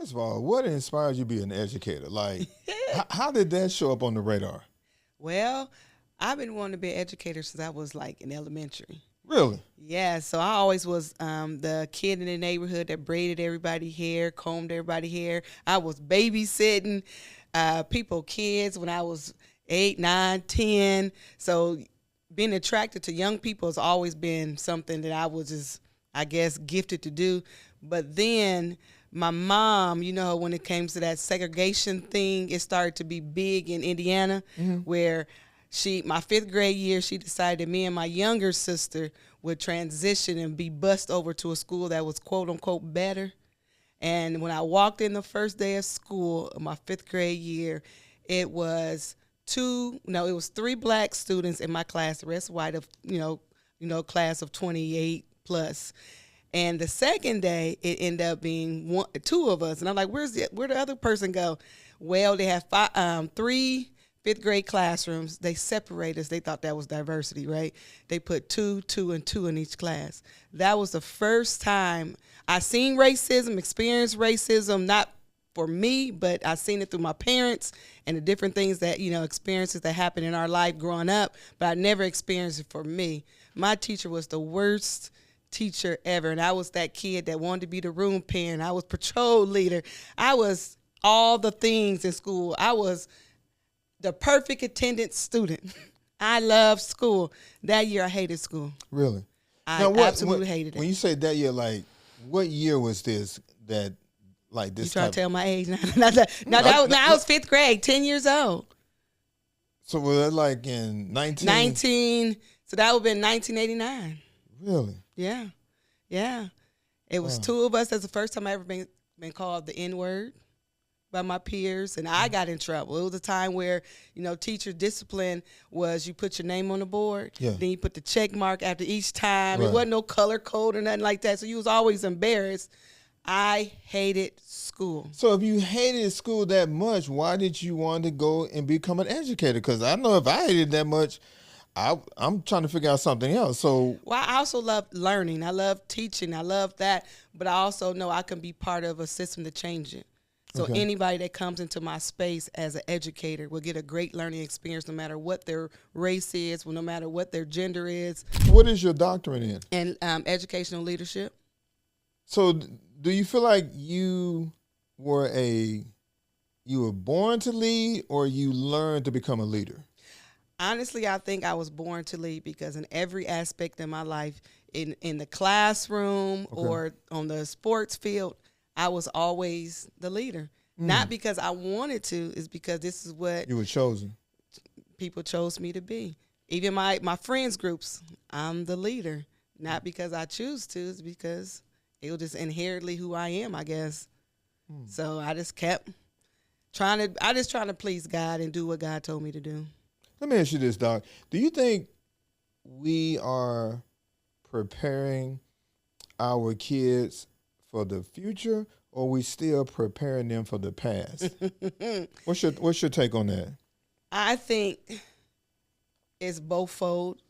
First of all, what inspired you to be an educator? Like, how did that show up on the radar? Well, I've been wanting to be an educator since I was like in elementary. Really? Yeah, so I always was the kid in the neighborhood that braided everybody's hair, combed everybody's hair. I was babysitting kids when I was 8, 9, 10. So being attracted to young people has always been something that I was just, I guess, gifted to do. But then my mom, when it came to that segregation thing, it started to be big in Indiana, where my 5th grade year, she decided me and my younger sister would transition and be bused over to a school that was quote unquote better. And when I walked in the first day of school of my 5th grade year, it was 3 black students in my class, the rest white of, class of 28 plus. And the second day, it ended up being 2 of us. And I'm like, where'd the other person go? Well, they have 3 5th grade classrooms. They separated us. They thought that was diversity, right? They put 2, 2, and 2 in each class. That was the first time I seen racism, experienced racism, not for me, but I seen it through my parents and the different things that, experiences that happened in our life growing up, but I never experienced it for me. My teacher was the worst teacher ever, and I was that kid that wanted to be the room parent. I was patrol leader. I was all the things in school. I was the perfect attendance student. I loved school. That year I hated school. Really? I absolutely hated it. When you say that year, like, what year was this that, like, this? You trying to tell my age? No, I was 5th grade, 10 years old. So was that like in 19? So that would have been 1989. Really? Yeah. Yeah. It was 2 of us. That's the first time I ever been called the N-word by my peers, and I got in trouble. It was a time where, teacher discipline was you put your name on the board, then you put the check mark after each time. Right. It wasn't no color code or nothing like that, so you was always embarrassed. I hated school. So if you hated school that much, why did you want to go and become an educator? Because I know if I hated it that much, I'm trying to figure out something else. So, well, I also love learning. I love teaching. I love that, but I also know I can be part of a system to change it. So anybody that comes into my space as an educator will get a great learning experience no matter what their race is, no matter what their gender is. What is your doctorate in? In educational leadership. So do you feel like you were born to lead, or you learned to become a leader? Honestly, I think I was born to lead, because in every aspect of my life, in the classroom or on the sports field, I was always the leader. Not because I wanted to, it's because this is what you were chosen. People chose me to be. Even my friends groups, I'm the leader. Not because I choose to, it's because it was just inherently who I am, I guess. So I just kept trying to please God and do what God told me to do. Let me ask you this, Doc. Do you think we are preparing our kids for the future, or are we still preparing them for the past? What's your take on that? I think it's bothfold.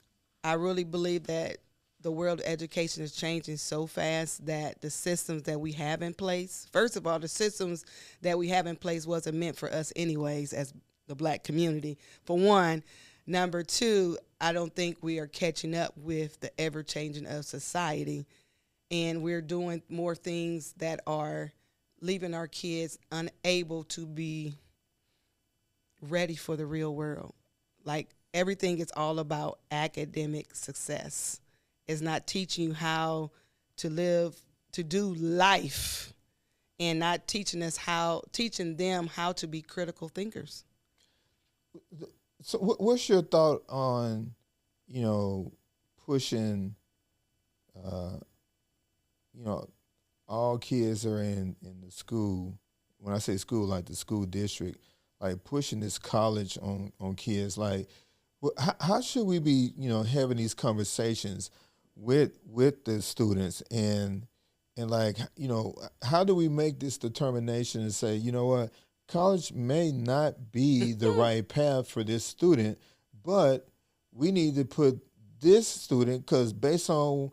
I really believe that the world of education is changing so fast that the systems that we have in place, first of all, the systems that we have in place wasn't meant for us anyways as the Black community, for one. Number 2, I don't think we are catching up with the ever-changing of society. And we're doing more things that are leaving our kids unable to be ready for the real world. Like, everything is all about academic success. It's not teaching you how to live, to do life, and not teaching them how to be critical thinkers. So what's your thought on, pushing, all kids are in the school. When I say school, like the school district, like pushing this college on kids. Like, how should we be, having these conversations with the students, and like, how do we make this determination and say, you know what, college may not be the right path for this student, but we need to put this student, because based on,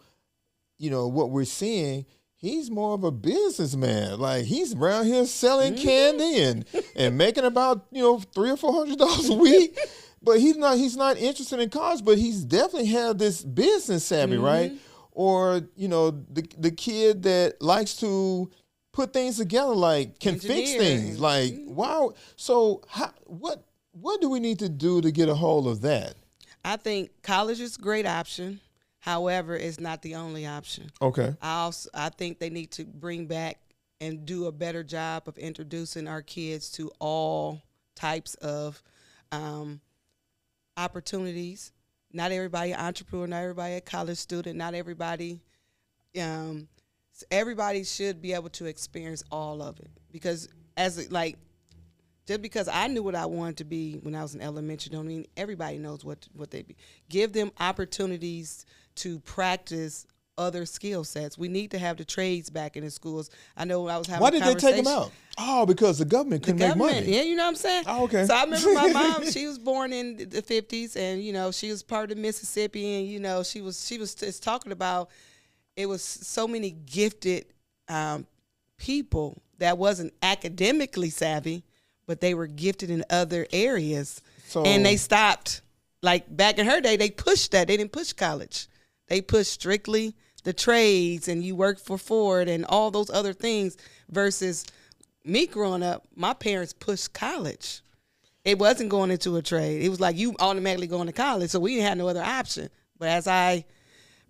what we're seeing, he's more of a businessman. Like he's around here selling candy and making about $300 or $400 a week. But he's not interested in cars. But he's definitely have this business savvy, right? Or the kid that likes to put things together, like can fix things. Like wow. So what do we need to do to get a hold of that? I think college is a great option. However, it's not the only option. Okay. I think they need to bring back and do a better job of introducing our kids to all types of opportunities. Not everybody an entrepreneur, not everybody a college student, not everybody. Everybody should be able to experience all of it, because just because I knew what I wanted to be when I was in elementary don't mean everybody knows what they be. Give them opportunities to practice other skill sets. We need to have the trades back in the schools. I know I was having Why did they take them out? Oh, because the government couldn't make money. Yeah, you know what I'm saying? Oh, okay. So I remember my mom, she was born in the 50s, and, she was part of Mississippi, and, she was just talking about it was so many gifted people that wasn't academically savvy, but they were gifted in other areas. And they stopped. Like back in her day, they pushed that. They didn't push college. They pushed strictly the trades, and you work for Ford and all those other things, versus me growing up, my parents pushed college. It wasn't going into a trade. It was like you automatically going to college, so we didn't have no other option. But as I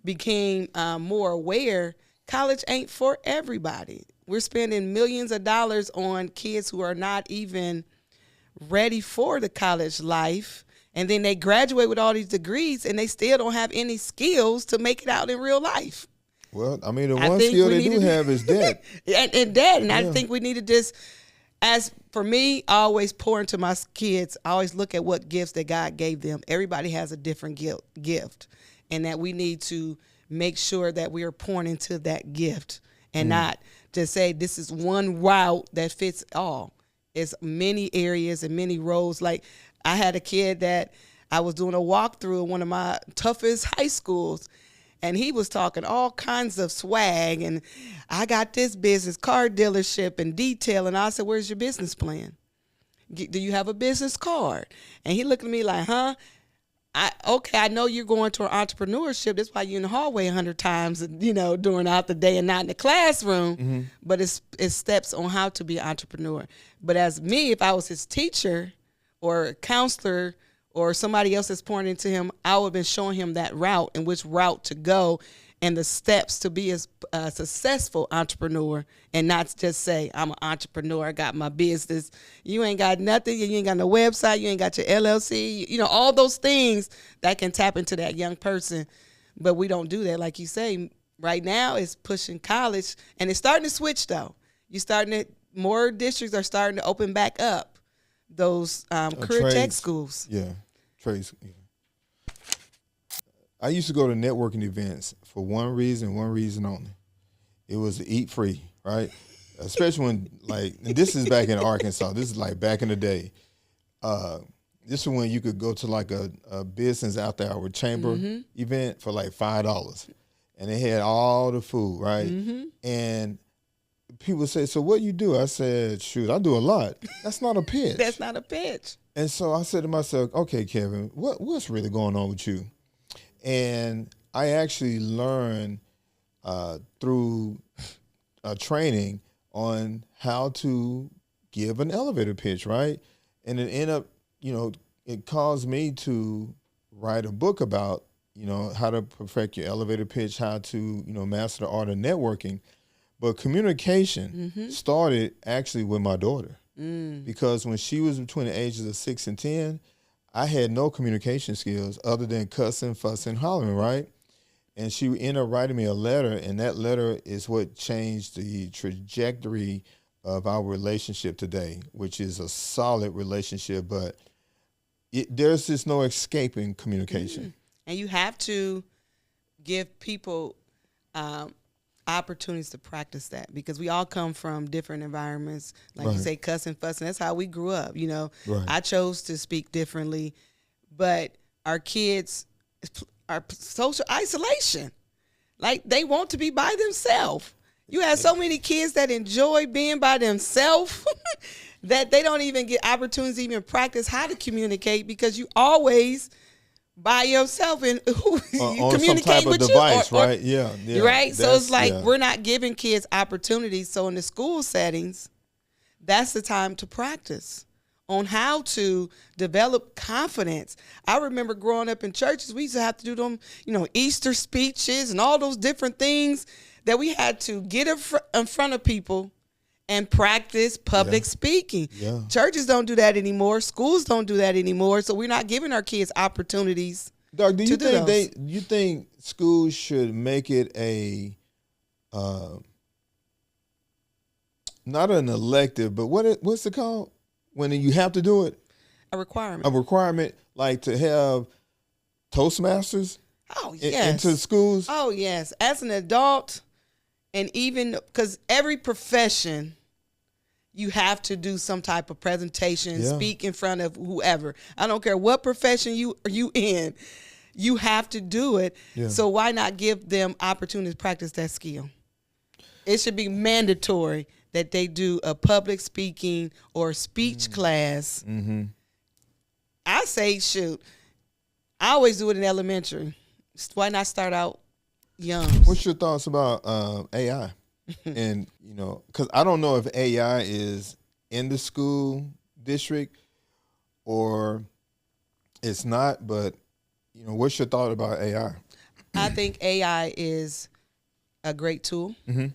became more aware, college ain't for everybody. We're spending millions of dollars on kids who are not even ready for the college life. And then they graduate with all these degrees and they still don't have any skills to make it out in real life. Well, I mean, the one skill they do have is debt. and debt. And I think we need to just, as for me, I always pour into my kids. I always look at what gifts that God gave them. Everybody has a different gift. And that we need to make sure that we are pouring into that gift and not just say this is one route that fits all. It's many areas and many roles. Like I had a kid that I was doing a walkthrough in one of my toughest high schools, and he was talking all kinds of swag, and I got this business, car dealership and detail. And I said, where's your business plan? Do you have a business card? And he looked at me like, huh? I know you're going to entrepreneurship. That's why you're in the hallway 100 times, during out the day and not in the classroom. But it's steps on how to be an entrepreneur. But as me, if I was his teacher or counselor or somebody else that's pouring into him, I would have been showing him that route and which route to go and the steps to be a successful entrepreneur, and not just say, I'm an entrepreneur, I got my business. You ain't got nothing. You ain't got no website. You ain't got your LLC. All those things that can tap into that young person. But we don't do that. Like you say, right now it's pushing college, and it's starting to switch, though. More districts are starting to open back up those career tech schools. Yeah, trades. Yeah. I used to go to networking events for one reason only. It was to eat free, right? Especially when, and this is back in Arkansas. This is like back in the day. This is when you could go to a business after hour chamber event for like $5. And they had all the food, right? And people say, so what you do? I said, shoot, I do a lot. That's not a pitch. That's not a pitch. And so I said to myself, okay, Kevin, what's really going on with you? And I actually learned through training on how to give an elevator pitch, right? And it ended up, it caused me to write a book about, how to perfect your elevator pitch, how to, master the art of networking. But communication started actually with my daughter, because when she was between the ages of 6 and 10, I had no communication skills other than cussing, fussing, hollering, right? And she ended up writing me a letter, and that letter is what changed the trajectory of our relationship today, which is a solid relationship, but there's just no escaping communication. And you have to give people opportunities to practice that, because we all come from different environments. Like you say, cussing, fussing, that's how we grew up, Right. I chose to speak differently, but our kids are social isolation. Like they want to be by themselves. You have so many kids that enjoy being by themselves that they don't even get opportunities to even practice how to communicate because you always by yourself and who on communicate some type with of you, device, right? Yeah, right. So it's like yeah. we're not giving kids opportunities. So in the school settings, that's the time to practice on how to develop confidence. I remember growing up in churches, we used to have to do them, Easter speeches and all those different things that we had to get in front of people and practice public speaking. Yeah. Churches don't do that anymore. Schools don't do that anymore. So we're not giving our kids opportunities. Doc, do you think schools should make it a not an elective, but what's it called when you have to do it? A requirement. A requirement, like to have Toastmasters. Oh yes. Into schools. Oh yes. As an adult, and even because every profession, you have to do some type of presentation, speak in front of whoever. I don't care what profession you in, you have to do it. Yeah. So why not give them opportunity to practice that skill? It should be mandatory that they do a public speaking or speech class. Mm-hmm. I say, shoot, I always do it in elementary. Why not start out young? What's your thoughts about AI? And, because I don't know if AI is in the school district or it's not, but, what's your thought about AI? I think AI is a great tool. Mm-hmm.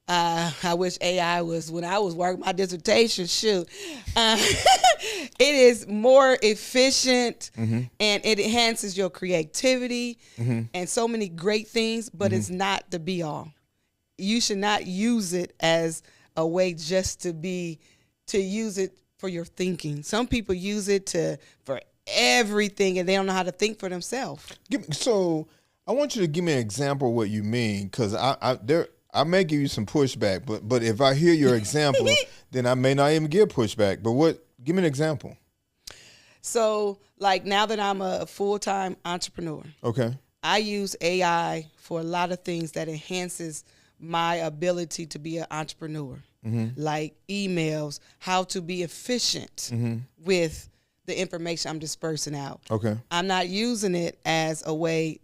I wish AI was when I was working my dissertation. Shoot, it is more efficient and it enhances your creativity and so many great things. But it's not the be all. You should not use it as a way just to use it for your thinking. Some people use it for everything and they don't know how to think for themselves. So I want you to give me an example of what you mean, because I may give you some pushback, but if I hear your example, then I may not even give pushback. But give me an example. So, like now that I'm a full-time entrepreneur, okay, I use AI for a lot of things that enhances my ability to be an entrepreneur, like emails, how to be efficient with the information I'm dispersing out. Okay, I'm not using it as a way,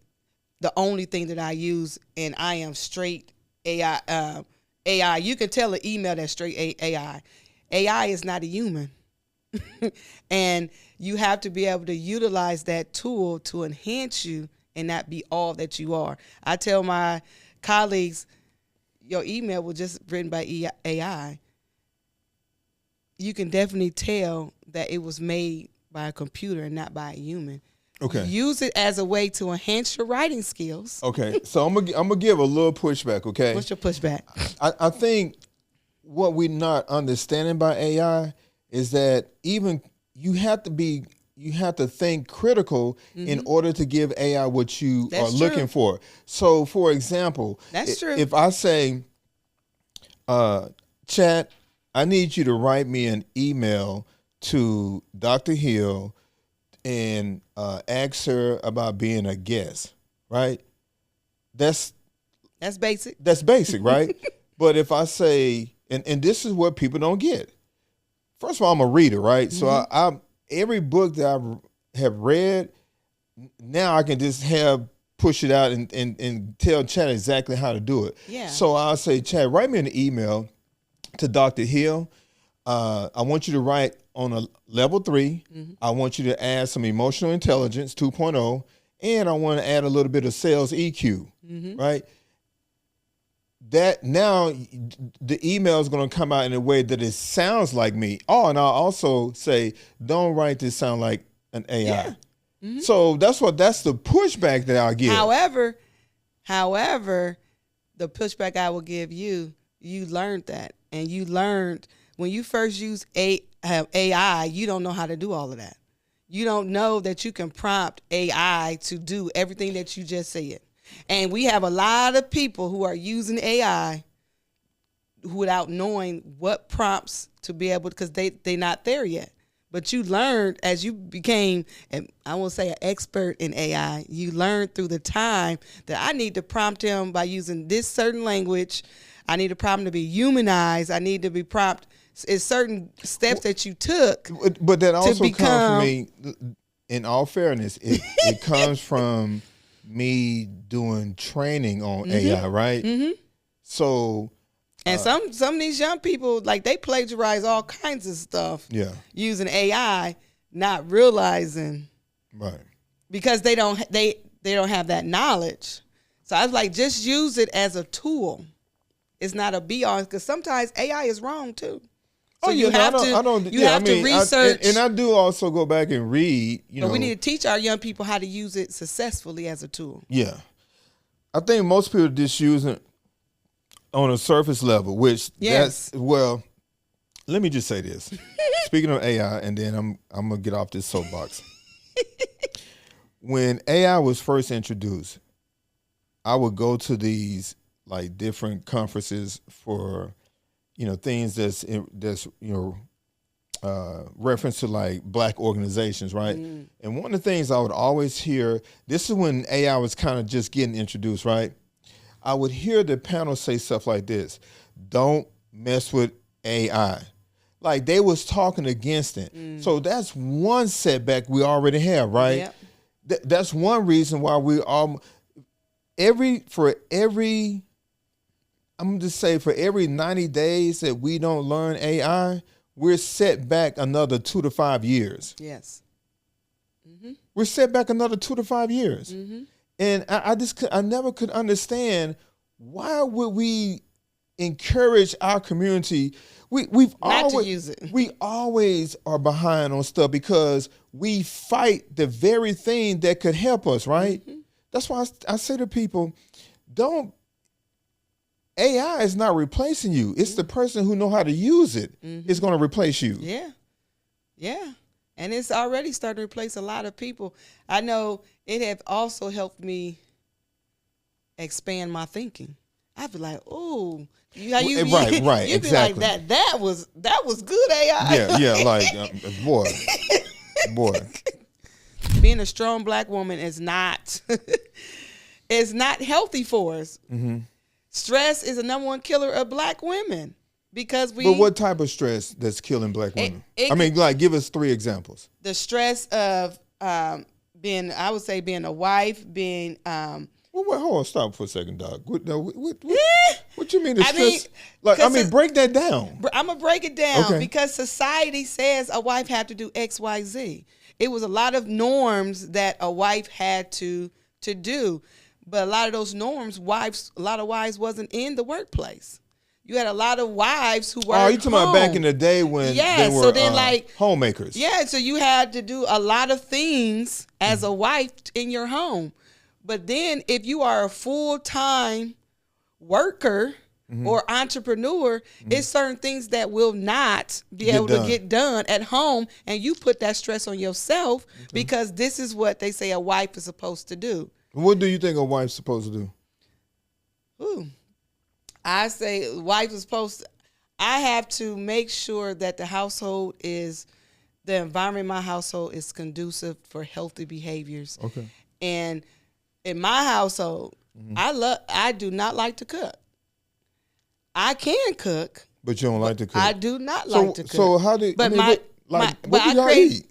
the only thing that I use, and I am straight AI. AI, you can tell an email that's straight AI. AI is not a human. And you have to be able to utilize that tool to enhance you and not be all that you are. I tell my colleagues, your email was just written by AI. You can definitely tell that it was made by a computer and not by a human. Okay. Use it as a way to enhance your writing skills. Okay. So I'm gonna give a little pushback, okay? What's your pushback? I think what we're not understanding by AI is that even you have to think critical in order to give AI what you are looking for. So, for example, that's true. If I say, chat, I need you to write me an email to Dr. Hill and ask her about being a guest, right? That's basic. That's basic, right? But if I say, and this is what people don't get. First of all, I'm a reader, right? So I every book that I have read, now I can just push it out and tell Chad exactly how to do it. Yeah. So I'll say, Chad, write me an email to Dr. Hill. I want you to write on a level 3. I want you to add some emotional intelligence 2.0, and I want to add a little bit of sales EQ, right? That now the email is going to come out in a way that it sounds like me. Oh, and I'll also say, don't write this sound like an AI. Yeah. So that's the pushback that I'll give. However, the pushback I will give you learned that. And you learned when you first use AI, you don't know how to do all of that. You don't know that you can prompt AI to do everything that you just said. And we have a lot of people who are using AI without knowing what prompts to be able, because they're not there yet. But you learned as you became, and I won't say an expert in AI, you learned through the time that I need to prompt him by using this certain language. I need to prompt him to be humanized. I need to be prompt. It's certain steps that you took. But that also comes from me, in all fairness, it comes from me doing training on AI, right? Mm-hmm. So... And some of these young people, like, they plagiarize all kinds of stuff using AI, not realizing, right? Because they don't have that knowledge. So I was like, just use it as a tool. It's not a be all, because sometimes AI is wrong too. So you have to research. And I do also go back and read. But we need to teach our young people how to use it successfully as a tool. Yeah, I think most people just use it on a surface level, which well, let me just say this. Speaking of AI, and then I'm gonna get off this soapbox. When AI was first introduced, I would go to these like different conferences for, things that's reference to like Black organizations, right? Mm. And one of the things I would always hear, this is when AI was kind of just getting introduced, right? I would hear the panel say stuff like this: don't mess with AI. Like they was talking against it. Mm. So that's one setback we already have, right? Yep. That's one reason why we all, for every 90 days that we don't learn AI, we're set back another 2 to 5 years. Yes. Mm-hmm. We're set back another 2 to 5 years. Mm-hmm. And I never could understand, why would we encourage our community? We always are behind on stuff because we fight the very thing that could help us, right? Mm-hmm. That's why I say to people, AI is not replacing you. It's the person who know how to use it is going to replace you. Yeah. Yeah. And it's already starting to replace a lot of people. I know it have also helped me expand my thinking. I'd be like, "Oh, right, you'd exactly. be like that was good AI." Yeah, like boy. Being a strong Black woman is not healthy for us. Mm-hmm. Stress is the number one killer of Black women. But what type of stress that's killing Black women? Give us 3 examples. The stress of being a wife, being. Hold on, stop for a second, Doc. What you mean the stress? Break that down. I'm gonna break it down because society says a wife had to do X, Y, Z. It was a lot of norms that a wife had to do, but a lot of those norms, a lot of wives wasn't in the workplace. You had a lot of wives who were. Oh, you talking about back in the day when they were homemakers? Yeah, so you had to do a lot of things as a wife in your home. But then if you are a full-time worker or entrepreneur, it's certain things that will not be able to get done at home, and you put that stress on yourself because this is what they say a wife is supposed to do. What do you think a wife's supposed to do? Ooh. I say wife is I have to make sure that the environment in my household is conducive for healthy behaviors. Okay. And in my household, I do not like to cook. I can cook. But you don't like to cook? I do not like to cook. So how do what do y'all eat?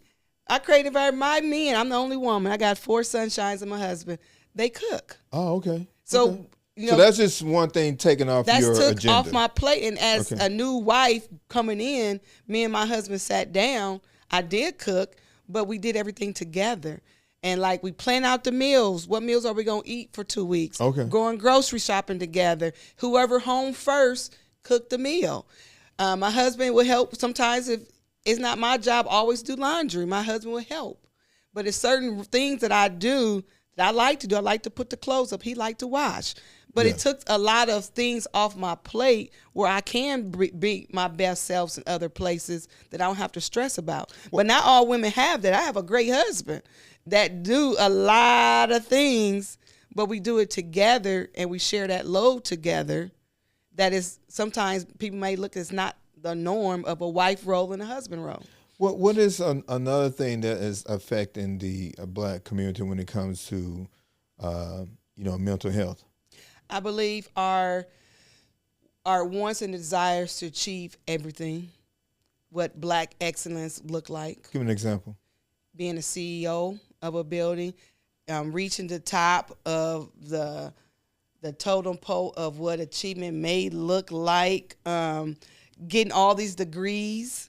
I created my men. I'm the only woman. I got 4 sunshines and my husband. They cook. Oh, okay. So so that's just one thing taken off your agenda. That's took off my plate. And as a new wife coming in, me and my husband sat down. I did cook, but we did everything together. And we plan out the meals. What meals are we going to eat for 2 weeks? Okay. Going grocery shopping together. Whoever home first cooked the meal. My husband would help. Sometimes if it's not my job, always do laundry. My husband would help. But it's certain things that I do that I like to do. I like to put the clothes up. He liked to wash. But it took a lot of things off my plate where I can be my best selves in other places that I don't have to stress about. But not all women have that. I have a great husband that do a lot of things, but we do it together and we share that load together. That is, sometimes people may look as not the norm of a wife role and a husband role. What is another thing that is affecting the black community when it comes to mental health? I believe our wants and desires to achieve everything, what black excellence look like. Give me an example. Being a CEO of a building, reaching the top of the totem pole of what achievement may look like, getting all these degrees,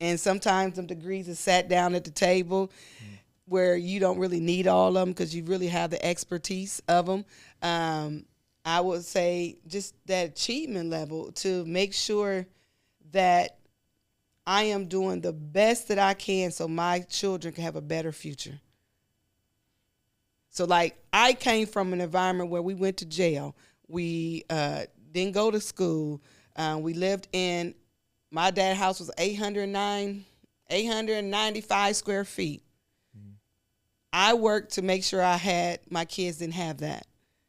and sometimes them degrees are sat down at the table where you don't really need all of them because you really have the expertise of them. I would say just that achievement level to make sure that I am doing the best that I can so my children can have a better future. So, like, I came from an environment where we went to jail. We didn't go to school. We lived in, my dad's house was 895 square feet. I worked to make sure my kids didn't have that.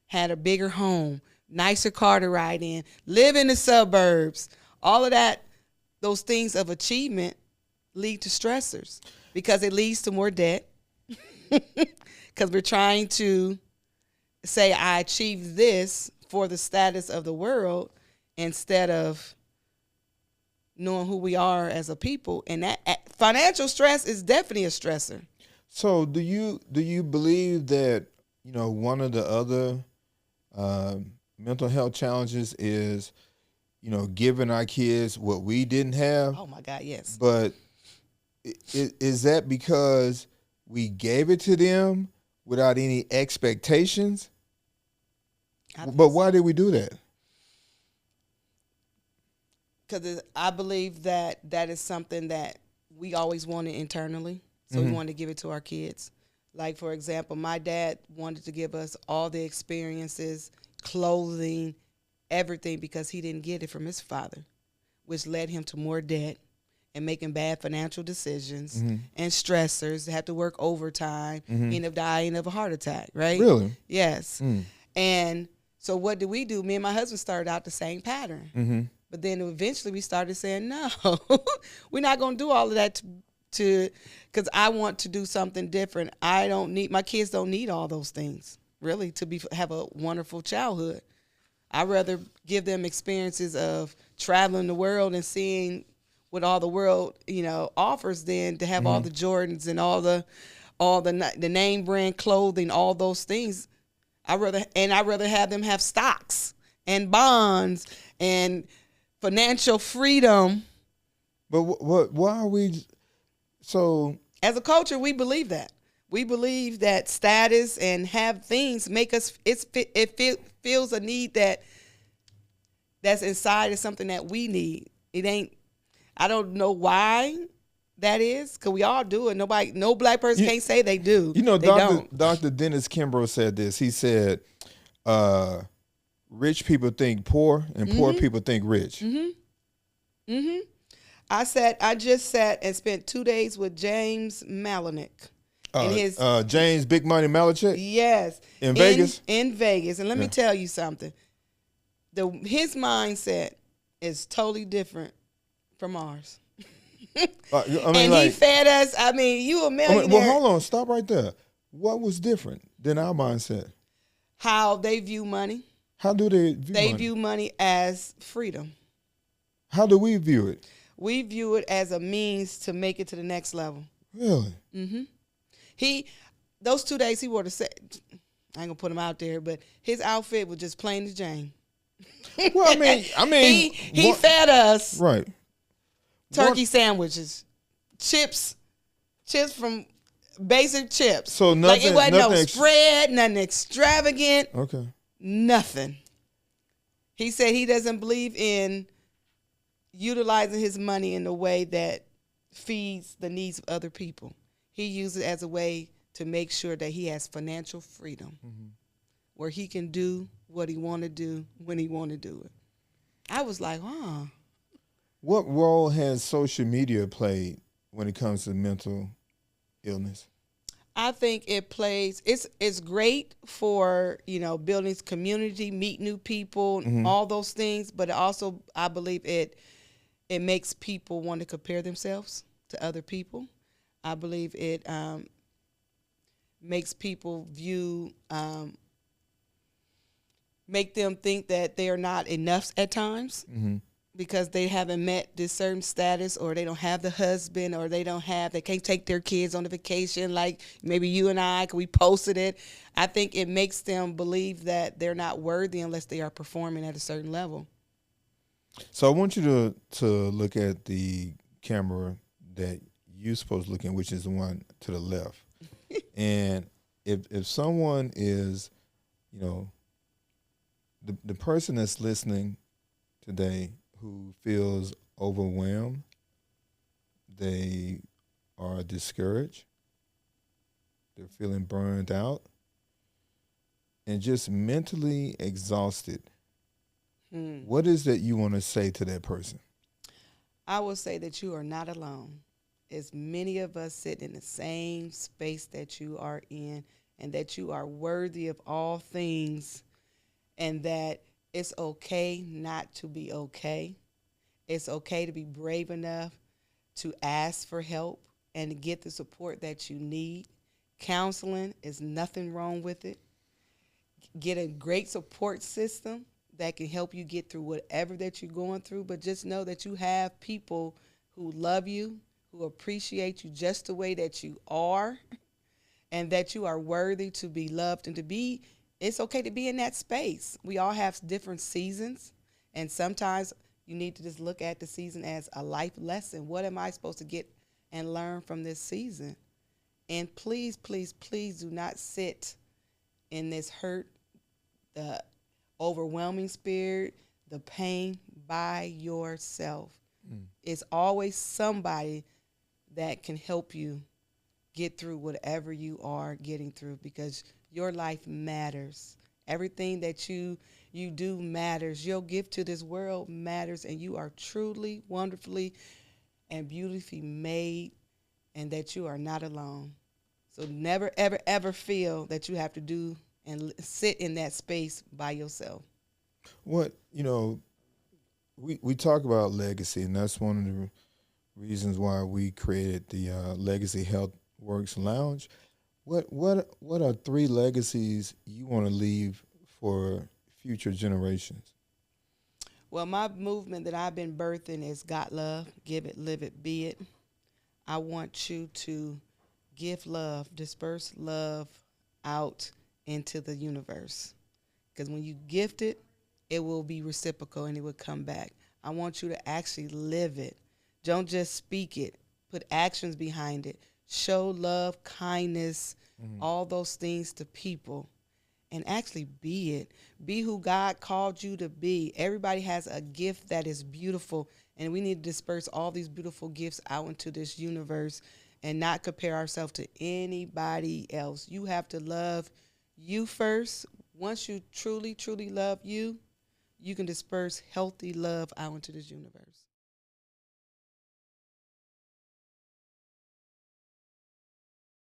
Had a bigger home, nicer car to ride in, live in the suburbs. All of that, those things of achievement lead to stressors because it leads to more debt. Because we're trying to say, I achieved this for the status of the world instead of knowing who we are as a people. And that financial stress is definitely a stressor. So do you believe that, one of the other mental health challenges is, giving our kids what we didn't have? Oh my God, yes. But is that because we gave it to them without any expectations? But why did we do that? Because I believe that is something that we always wanted internally. So we wanted to give it to our kids. Like, for example, my dad wanted to give us all the experiences, clothing, everything, because he didn't get it from his father, which led him to more debt and making bad financial decisions and stressors, have to work overtime, end up dying of a heart attack, right? Really? Yes. And so what did we do? Me and my husband started out the same pattern. But then eventually we started saying, no, we're not going to do all of that because I want to do something different. My kids don't need all those things, really, to have a wonderful childhood. I'd rather give them experiences of traveling the world and seeing what all the world, offers than to have all the Jordans and all the name brand clothing, all those things. I'd rather have them have stocks and bonds and financial freedom. But why are we so? As a culture, we believe that. We believe that status and have things make us. It feels a need that's inside is something that we need. It ain't. I don't know why that is, because we all do it. No black person can't say they do. Dr. Dennis Kimbrough said this. He said, rich people think poor and poor people think rich. I just sat and spent 2 days with James Malinick. James Big Money Malachek? Yes. In Vegas? In Vegas. And let me tell you something. His mindset is totally different from ours. He fed us. You a millionaire. Well, hold on. Stop right there. What was different than our mindset? How they view money. How do they view money? They view money as freedom. How do we view it? We view it as a means to make it to the next level. Really? Those 2 days he wore I ain't gonna put him out there, but his outfit was just plain as Jane. Well, I mean, he fed us right turkey sandwiches, chips from basic chips. So nothing. It wasn't no spread, nothing extravagant. Okay. Nothing. He said he doesn't believe in utilizing his money in a way that feeds the needs of other people. He uses it as a way to make sure that he has financial freedom, where he can do what he want to do when he want to do it. I was like, huh. What role has social media played when it comes to mental illness? I think it plays. It's great for building community, meet new people, all those things. But also, I believe it makes people want to compare themselves to other people. I believe it makes people make them think that they are not enough at times because they haven't met this certain status, or they don't have the husband, or they can't take their kids on a vacation like maybe you and I, 'cause we posted it. I think it makes them believe that they're not worthy unless they are performing at a certain level. So I want you to look at the camera that you're supposed to look in, which is the one to the left. And if someone is, you know, the person that's listening today who feels overwhelmed, they are discouraged, they're feeling burned out, and just mentally exhausted, what is that you want to say to that person? I will say that you are not alone. As many of us sit in the same space that you are in, and that you are worthy of all things, and that it's okay not to be okay. It's okay to be brave enough to ask for help and to get the support that you need. Counseling is nothing wrong with it. Get a great support system that can help you get through whatever that you're going through, but just know that you have people who love you, who appreciate you just the way that you are, and that you are worthy to be loved and it's okay to be in that space. We all have different seasons, and sometimes you need to just look at the season as a life lesson. What am I supposed to get and learn from this season? And please, please, please do not sit in this hurt, the overwhelming spirit, the pain by yourself. It's always somebody that can help you get through whatever you are getting through, because your life matters. Everything that you do matters. Your gift to this world matters, and you are truly, wonderfully, and beautifully made, and that you are not alone. So never, ever, ever feel that you have to do and sit in that space by yourself. What, we talk about legacy, and that's one of the reasons why we created the Legacy Health Works Lounge. What are three legacies you want to leave for future generations? Well, my movement that I've been birthing is God love, give it, live it, be it. I want you to give love, disperse love out into the universe. Because when you gift it, it will be reciprocal and it will come back. I want you to actually live it. Don't just speak it. Put actions behind it. Show love, kindness, all those things to people, and actually be it. Be who God called you to be. Everybody has a gift that is beautiful, and we need to disperse all these beautiful gifts out into this universe and not compare ourselves to anybody else. You have to love you first. Once you truly, truly love you, you can disperse healthy love out into this universe.